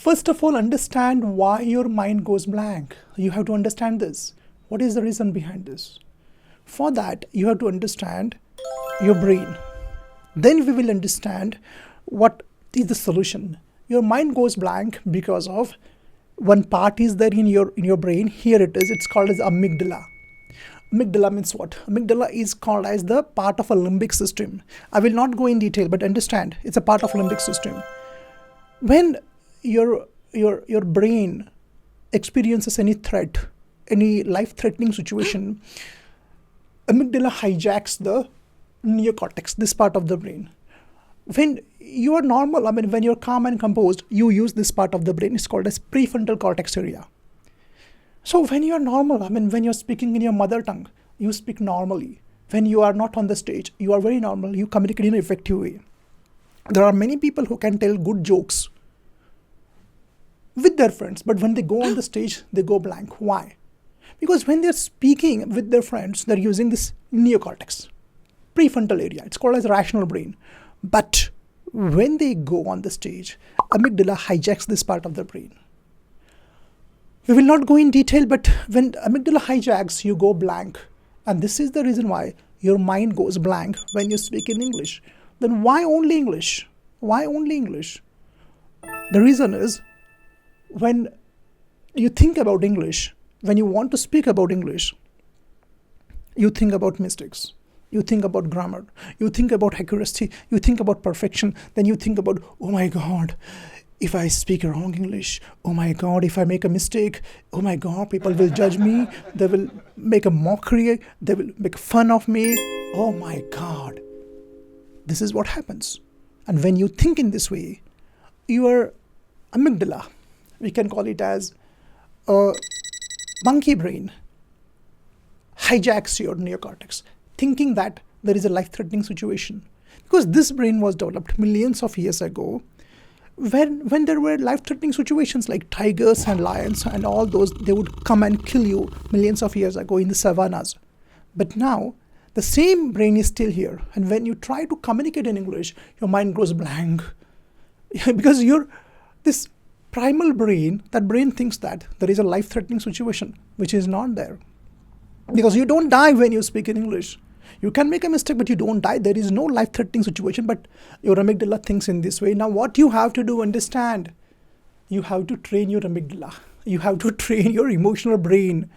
First of all, understand why your mind goes blank. You have to understand this. What is the reason behind this? For that, you have to understand your brain. Then we will understand what is the solution. Your mind goes blank because of one part is there in your brain. Here it is. It's called as amygdala. Amygdala means what? Amygdala is called as the part of a limbic system. I will not go in detail, but understand it's a part of limbic system. When your brain experiences any threat, any life-threatening situation, amygdala hijacks the neocortex, this part of the brain. When you are normal, when you're calm and composed, you use this part of the brain. It's called as prefrontal cortex area. So when you are normal, when you're speaking in your mother tongue, you speak normally. When you are not on the stage, you are very normal. You communicate in an effective way. There are many people who can tell good jokes with their friends, but when they go on the stage, they go blank. Why? Because when they're speaking with their friends, they're using this neocortex, prefrontal area. It's called as rational brain. But when they go on the stage, amygdala hijacks this part of the brain. We will not go in detail, but when amygdala hijacks, you go blank. And this is the reason why your mind goes blank when you speak in English. Then why only English? Why only English? The reason is, when you think about English, when you want to speak about English, you think about mistakes. You think about grammar. You think about accuracy. You think about perfection. Then you think about, oh my God, if I speak wrong English, oh my God, if I make a mistake, oh my God, people will judge me. They will make a mockery. They will make fun of me. Oh my God. This is what happens. And when you think in this way, your amygdala, we can call it as a monkey brain, hijacks your neocortex, thinking that there is a life-threatening situation. Because this brain was developed millions of years ago when there were life-threatening situations like tigers and lions and all those, they would come and kill you millions of years ago in the savannas. But now, the same brain is still here. And when you try to communicate in English, your mind goes blank. Because this primal brain, that brain thinks that there is a life-threatening situation, which is not there. Because you don't die when you speak in English. You can make a mistake, but you don't die. There is no life-threatening situation, but your amygdala thinks in this way. Now, what you have to do, understand, you have to train your amygdala. You have to train your emotional brain.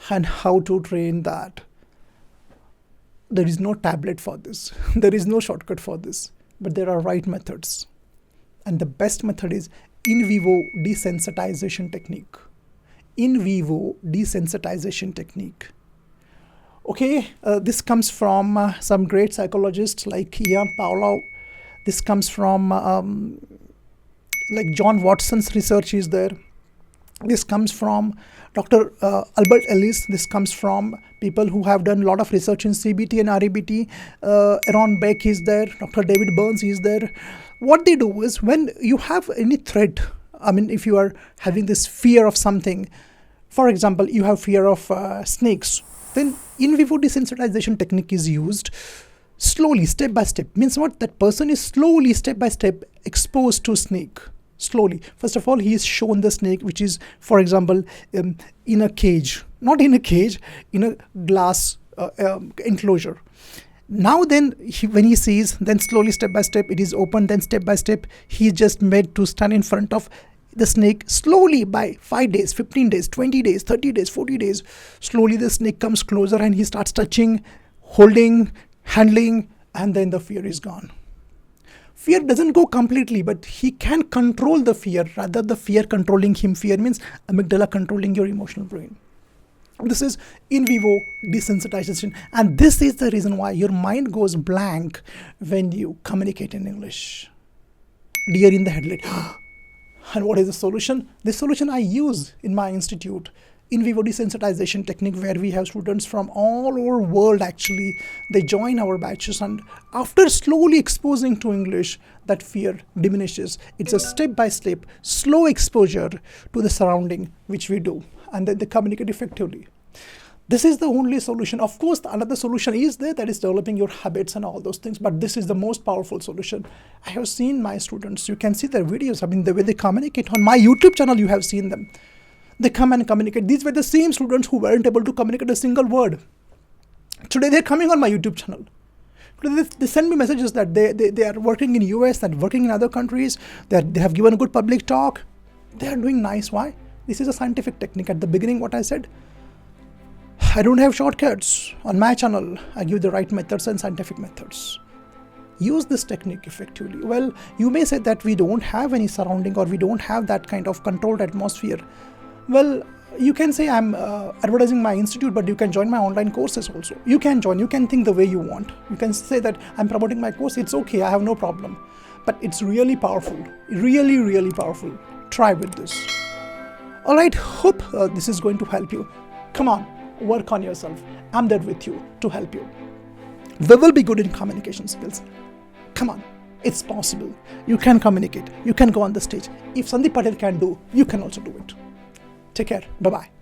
And how to train that? There is no tablet for this. There is no shortcut for this. But there are right methods. And the best method is in vivo desensitization technique. In vivo desensitization technique. Okay, this comes from some great psychologists like Ian Paulo. This comes from like John Watson's research is there. This comes from Dr. Albert Ellis. This comes from people who have done a lot of research in CBT and REBT. Aaron Beck is there. Dr. David Burns is there. What they do is, when you have any threat, if you are having this fear of something, for example, you have fear of snakes, then in vivo desensitization technique is used slowly, step by step. Means what? That person is slowly, step by step, exposed to snake. Slowly. First of all, he is shown the snake, which is, for example, in a cage. Not in a cage, in a glass enclosure. Now then, when he sees, then slowly, step by step, it is open. Then step by step, he is just made to stand in front of the snake. Slowly, by 5 days, 15 days, 20 days, 30 days, 40 days, slowly the snake comes closer and he starts touching, holding, handling, and then the fear is gone. Fear doesn't go completely, but he can control the fear, rather the fear controlling him. Fear means amygdala controlling your emotional brain. This is in vivo desensitization, and this is the reason why your mind goes blank when you communicate in English. Deer in the headlight. And what is the solution? The solution I use in my institute, in vivo desensitization technique, where we have students from all over world. Actually, they join our batches, and after slowly exposing to English, that fear diminishes. It's a step-by-step, slow exposure to the surrounding which we do, and then they communicate effectively. This is the only solution. Of course, another solution is there, that is developing your habits and all those things. But this is the most powerful solution. I have seen my students. You can see their videos. I mean, the way they communicate on my YouTube channel, you have seen them. They come and communicate. These were the same students who weren't able to communicate a single word. Today, they're coming on my YouTube channel. They send me messages that they are working in US, that working in other countries, that they have given a good public talk. They are doing nice. Why? This is a scientific technique. At the beginning, what I said, I don't have shortcuts. On my channel, I give the right methods and scientific methods. Use this technique effectively. Well, you may say that we don't have any surrounding, or we don't have that kind of controlled atmosphere. Well, you can say I'm advertising my institute, but you can join my online courses also. You can join, you can think the way you want. You can say that I'm promoting my course. It's okay, I have no problem. But it's really powerful, really, really powerful. Try with this. All right, hope this is going to help you. Come on, work on yourself. I'm there with you to help you. We will be good in communication skills. Come on, it's possible. You can communicate. You can go on the stage. If Sandeep Patil can do, you can also do it. Take care. Bye-bye.